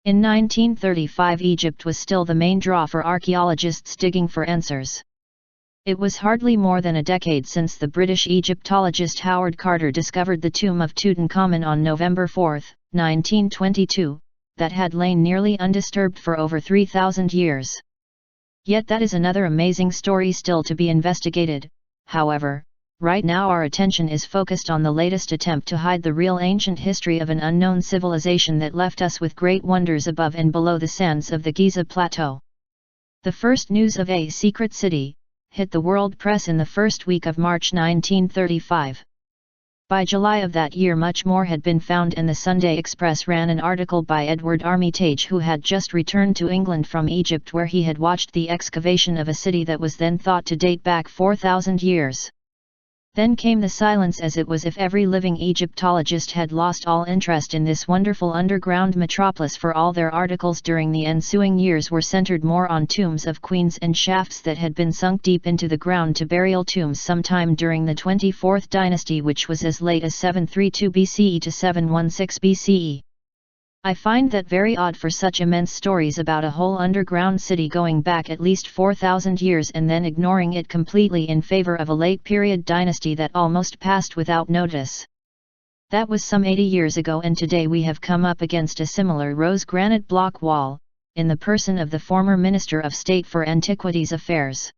In 1935 Egypt was still the main draw for archaeologists digging for answers. It was hardly more than a decade since the British Egyptologist Howard Carter discovered the tomb of Tutankhamun on November 4, 1922, that had lain nearly undisturbed for over 3,000 years. Yet that is another amazing story still to be investigated. However, right now our attention is focused on the latest attempt to hide the real ancient history of an unknown civilization that left us with great wonders above and below the sands of the Giza Plateau. The first news of a secret city hit the world press in the first week of March 1935. By July of that year much more had been found, and the Sunday Express ran an article by Edward Armytage, who had just returned to England from Egypt, where he had watched the excavation of a city that was then thought to date back 4,000 years. Then came the silence, as it was if every living Egyptologist had lost all interest in this wonderful underground metropolis, for all their articles during the ensuing years were centered more on tombs of queens and shafts that had been sunk deep into the ground to burial tombs sometime during the 24th dynasty, which was as late as 732 BCE to 716 BCE. I find that very odd, for such immense stories about a whole underground city going back at least 4,000 years and then ignoring it completely in favor of a late period dynasty that almost passed without notice. That was some 80 years ago, and today we have come up against a similar rose granite block wall, in the person of the former Minister of State for Antiquities Affairs,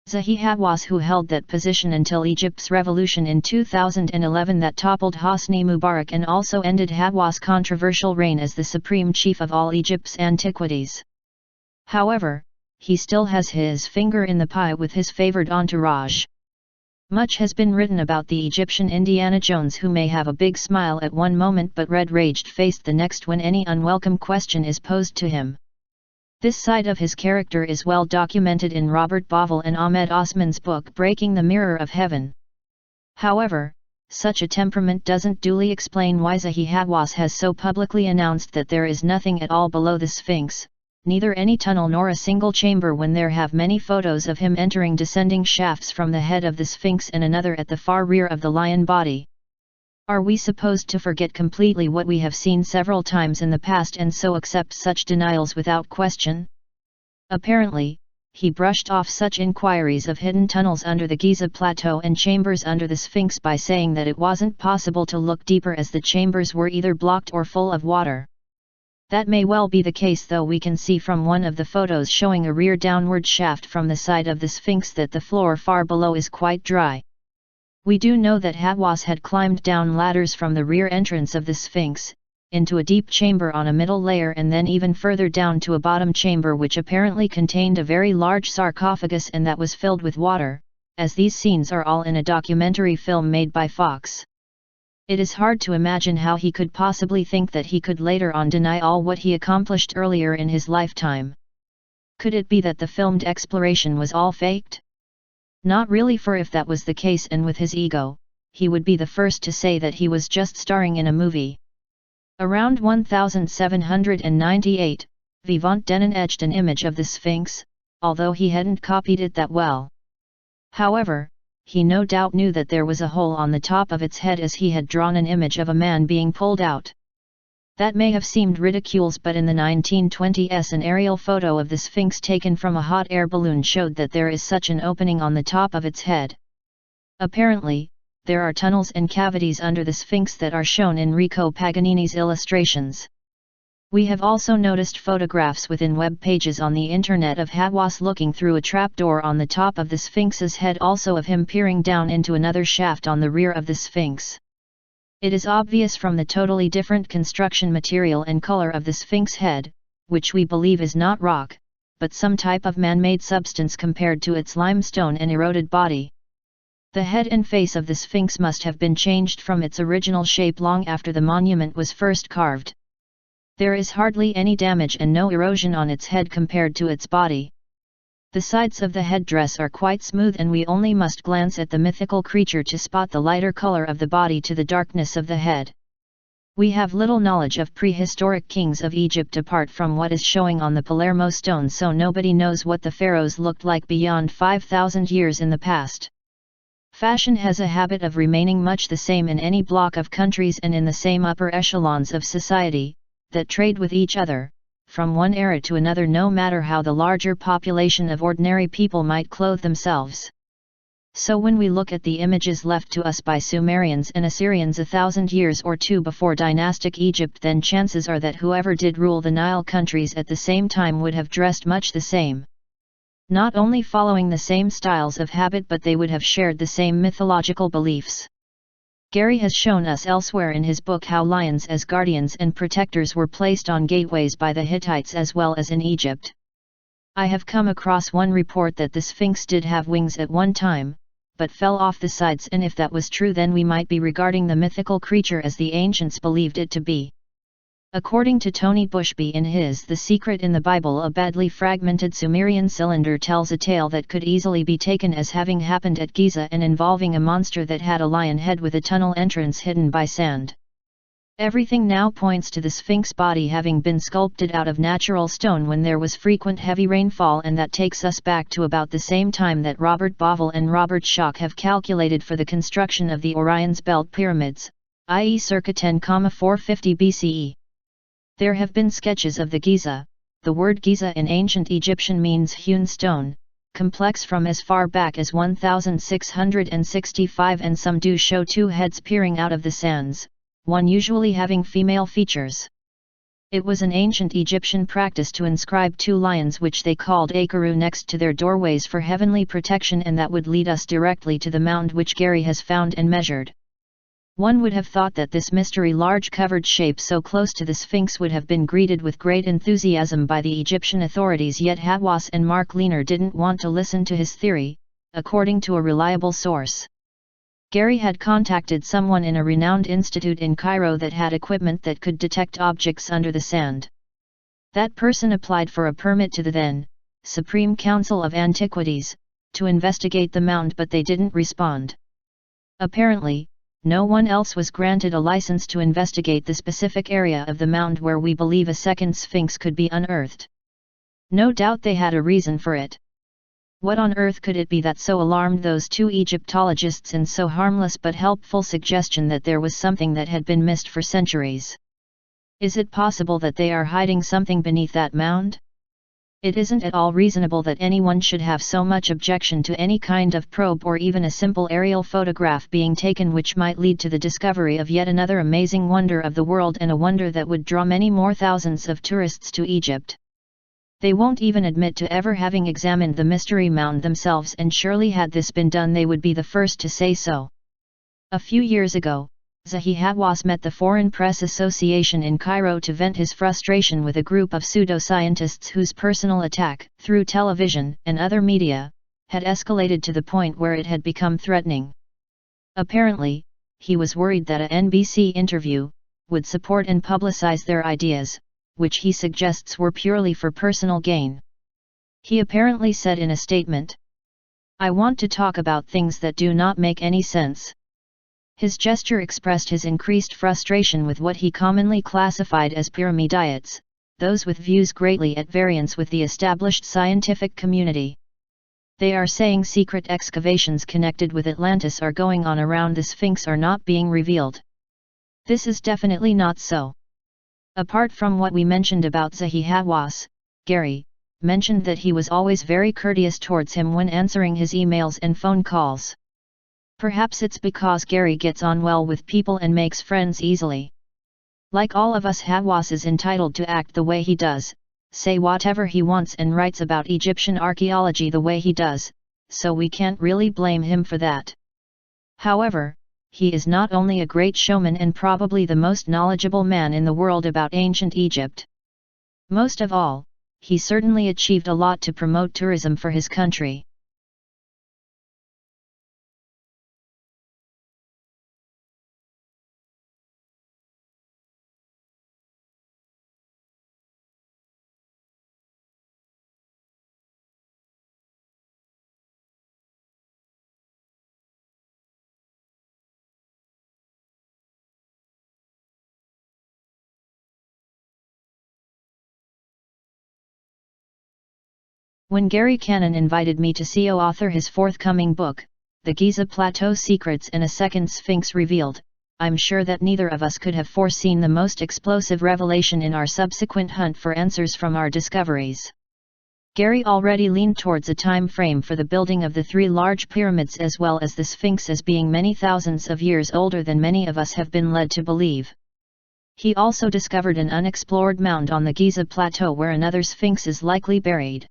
Zahi Hawass, who held that position until Egypt's revolution in 2011 that toppled Hosni Mubarak and also ended Hawass' controversial reign as the supreme chief of all Egypt's antiquities. However, he still has his finger in the pie with his favored entourage. Much has been written about the Egyptian Indiana Jones, who may have a big smile at one moment but red-raged faced the next when any unwelcome question is posed to him. This side of his character is well documented in Robert Bauval and Ahmed Osman's book Breaking the Mirror of Heaven. However, such a temperament doesn't duly explain why Zahi Hawass has so publicly announced that there is nothing at all below the Sphinx, neither any tunnel nor a single chamber, when there have many photos of him entering descending shafts from the head of the Sphinx and another at the far rear of the lion body. Are we supposed to forget completely what we have seen several times in the past and so accept such denials without question? Apparently, he brushed off such inquiries of hidden tunnels under the Giza Plateau and chambers under the Sphinx by saying that it wasn't possible to look deeper as the chambers were either blocked or full of water. That may well be the case, though we can see from one of the photos showing a rear downward shaft from the side of the Sphinx that the floor far below is quite dry. We do know that Hawass had climbed down ladders from the rear entrance of the Sphinx, into a deep chamber on a middle layer, and then even further down to a bottom chamber which apparently contained a very large sarcophagus and that was filled with water, as these scenes are all in a documentary film made by Fox. It is hard to imagine how he could possibly think that he could later on deny all what he accomplished earlier in his lifetime. Could it be that the filmed exploration was all faked? Not really, for if that was the case, and with his ego, he would be the first to say that he was just starring in a movie. Around 1798, Vivant Denon etched an image of the Sphinx, although he hadn't copied it that well. However, he no doubt knew that there was a hole on the top of its head, as he had drawn an image of a man being pulled out. That may have seemed ridiculous, but in the 1920s an aerial photo of the Sphinx taken from a hot air balloon showed that there is such an opening on the top of its head. Apparently, there are tunnels and cavities under the Sphinx that are shown in Rico Paganini's illustrations. We have also noticed photographs within web pages on the internet of Hawass looking through a trapdoor on the top of the Sphinx's head, also of him peering down into another shaft on the rear of the Sphinx. It is obvious from the totally different construction material and color of the Sphinx head, which we believe is not rock, but some type of man-made substance compared to its limestone and eroded body. The head and face of the Sphinx must have been changed from its original shape long after the monument was first carved. There is hardly any damage and no erosion on its head compared to its body. The sides of the headdress are quite smooth, and we only must glance at the mythical creature to spot the lighter color of the body to the darkness of the head. We have little knowledge of prehistoric kings of Egypt apart from what is showing on the Palermo stone, so nobody knows what the pharaohs looked like beyond 5,000 years in the past. Fashion has a habit of remaining much the same in any block of countries and in the same upper echelons of society, that trade with each other, from one era to another, no matter how the larger population of ordinary people might clothe themselves. So when we look at the images left to us by Sumerians and Assyrians 1,000 years or two before dynastic Egypt, then chances are that whoever did rule the Nile countries at the same time would have dressed much the same. Not only following the same styles of habit, but they would have shared the same mythological beliefs. Gary has shown us elsewhere in his book how lions as guardians and protectors were placed on gateways by the Hittites as well as in Egypt. I have come across one report that the Sphinx did have wings at one time, but fell off the sides, and if that was true, then we might be regarding the mythical creature as the ancients believed it to be. According to Tony Bushby in his The Secret in the Bible, a badly fragmented Sumerian cylinder tells a tale that could easily be taken as having happened at Giza and involving a monster that had a lion head with a tunnel entrance hidden by sand. Everything now points to the Sphinx body having been sculpted out of natural stone when there was frequent heavy rainfall, and that takes us back to about the same time that Robert Bauval and Robert Schoch have calculated for the construction of the Orion's Belt pyramids, i.e. circa 10,450 BCE. There have been sketches of the Giza. The word Giza in ancient Egyptian means hewn stone, complex from as far back as 1665, and some do show two heads peering out of the sands, one usually having female features. It was an ancient Egyptian practice to inscribe two lions, which they called akaru, next to their doorways for heavenly protection, and that would lead us directly to the mound which Gary has found and measured. One would have thought that this mystery large covered shape so close to the Sphinx would have been greeted with great enthusiasm by the Egyptian authorities, yet Hawass and Mark Lehner didn't want to listen to his theory, according to a reliable source. Gary had contacted someone in a renowned institute in Cairo that had equipment that could detect objects under the sand. That person applied for a permit to the then Supreme Council of Antiquities to investigate the mound, but they didn't respond. Apparently, no one else was granted a license to investigate the specific area of the mound where we believe a second Sphinx could be unearthed. No doubt they had a reason for it. What on earth could it be that so alarmed those two Egyptologists, in so harmless but helpful suggestion that there was something that had been missed for centuries? Is it possible that they are hiding something beneath that mound? It isn't at all reasonable that anyone should have so much objection to any kind of probe or even a simple aerial photograph being taken, which might lead to the discovery of yet another amazing wonder of the world, and a wonder that would draw many more thousands of tourists to Egypt. They won't even admit to ever having examined the mystery mound themselves, and surely had this been done they would be the first to say so. A few years ago, Zahi Hawass met the Foreign Press Association in Cairo to vent his frustration with a group of pseudoscientists whose personal attack, through television and other media, had escalated to the point where it had become threatening. Apparently, he was worried that a NBC interview would support and publicize their ideas, which he suggests were purely for personal gain. He apparently said in a statement, "I want to talk about things that do not make any sense." His gesture expressed his increased frustration with what he commonly classified as pyramidites, those with views greatly at variance with the established scientific community. They are saying secret excavations connected with Atlantis are going on around the Sphinx are not being revealed. This is definitely not so. Apart from what we mentioned about Zahi Hawass, Gary mentioned that he was always very courteous towards him when answering his emails and phone calls. Perhaps it's because Gary gets on well with people and makes friends easily. Like all of us, Hawass is entitled to act the way he does, say whatever he wants, and writes about Egyptian archaeology the way he does, so we can't really blame him for that. However, he is not only a great showman and probably the most knowledgeable man in the world about ancient Egypt. Most of all, he certainly achieved a lot to promote tourism for his country. When Gary Cannon invited me to co-author his forthcoming book, The Giza Plateau Secrets and a Second Sphinx Revealed, I'm sure that neither of us could have foreseen the most explosive revelation in our subsequent hunt for answers from our discoveries. Gary already leaned towards a time frame for the building of the 3 large pyramids as well as the Sphinx as being many thousands of years older than many of us have been led to believe. He also discovered an unexplored mound on the Giza Plateau where another Sphinx is likely buried.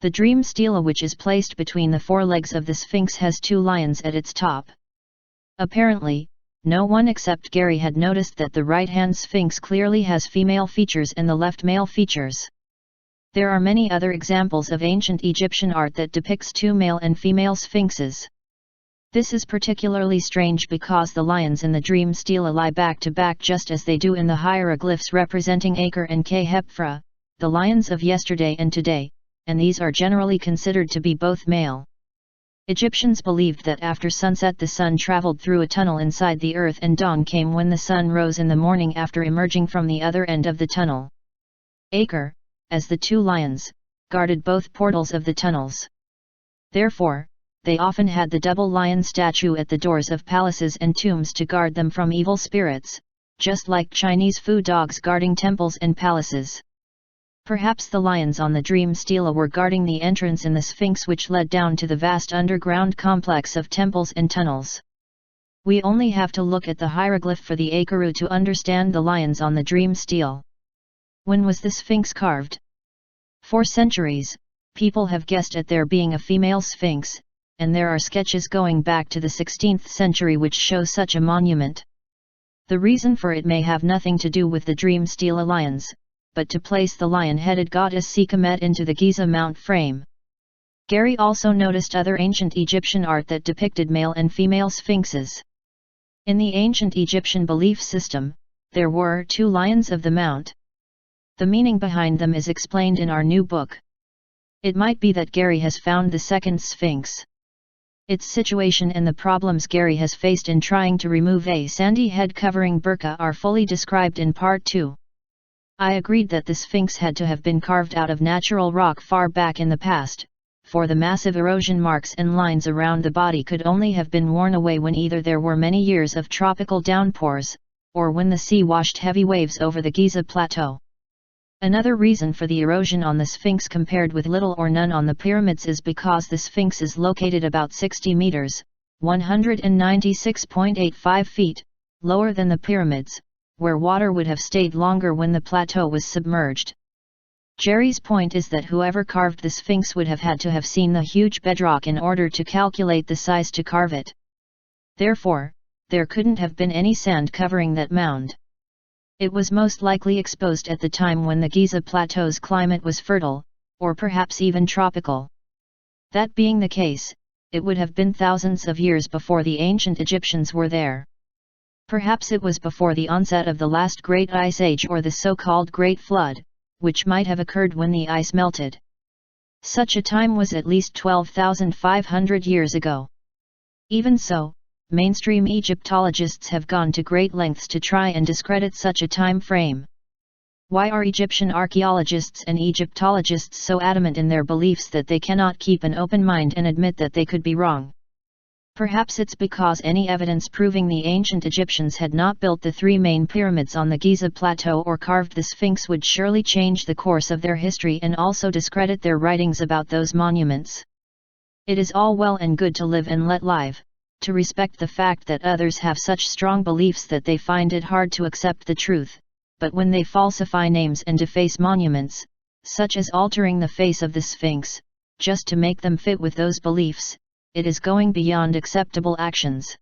The dream stela, which is placed between the forelegs of the Sphinx, has 2 lions at its top. Apparently, no one except Gary had noticed that the right-hand Sphinx clearly has female features and the left male features. There are many other examples of ancient Egyptian art that depicts 2 male and female sphinxes. This is particularly strange because the lions in the dream stela lie back to back just as they do in the hieroglyphs representing Acre and Khepra, the lions of yesterday and today, and these are generally considered to be both male. Egyptians believed that after sunset the sun traveled through a tunnel inside the earth and dawn came when the sun rose in the morning after emerging from the other end of the tunnel. Acre, as the 2 lions, guarded both portals of the tunnels. Therefore, they often had the double lion statue at the doors of palaces and tombs to guard them from evil spirits, just like Chinese food dogs guarding temples and palaces. Perhaps the lions on the dream stela were guarding the entrance in the Sphinx which led down to the vast underground complex of temples and tunnels. We only have to look at the hieroglyph for the Akaru to understand the lions on the dream stele. When was the Sphinx carved? For centuries, people have guessed at there being a female Sphinx, and there are sketches going back to the 16th century which show such a monument. The reason for it may have nothing to do with the dream stela lions, but to place the lion-headed goddess Sekhmet into the Giza Mount frame. Gary also noticed other ancient Egyptian art that depicted male and female sphinxes. In the ancient Egyptian belief system, there were 2 lions of the mount. The meaning behind them is explained in our new book. It might be that Gary has found the second Sphinx. Its situation and the problems Gary has faced in trying to remove a sandy head covering burqa are fully described in Part 2. I agreed that the Sphinx had to have been carved out of natural rock far back in the past, for the massive erosion marks and lines around the body could only have been worn away when either there were many years of tropical downpours, or when the sea washed heavy waves over the Giza Plateau. Another reason for the erosion on the Sphinx compared with little or none on the pyramids is because the Sphinx is located about 60 meters, 196.85 feet, lower than the pyramids, where water would have stayed longer when the plateau was submerged. Jerry's point is that whoever carved the Sphinx would have had to have seen the huge bedrock in order to calculate the size to carve it. Therefore, there couldn't have been any sand covering that mound. It was most likely exposed at the time when the Giza Plateau's climate was fertile, or perhaps even tropical. That being the case, it would have been thousands of years before the ancient Egyptians were there. Perhaps it was before the onset of the last Great Ice Age or the so-called Great Flood, which might have occurred when the ice melted. Such a time was at least 12,500 years ago. Even so, mainstream Egyptologists have gone to great lengths to try and discredit such a time frame. Why are Egyptian archaeologists and Egyptologists so adamant in their beliefs that they cannot keep an open mind and admit that they could be wrong? Perhaps it's because any evidence proving the ancient Egyptians had not built the 3 main pyramids on the Giza Plateau or carved the Sphinx would surely change the course of their history and also discredit their writings about those monuments. It is all well and good to live and let live, to respect the fact that others have such strong beliefs that they find it hard to accept the truth, but when they falsify names and deface monuments, such as altering the face of the Sphinx, just to make them fit with those beliefs, it is going beyond acceptable actions.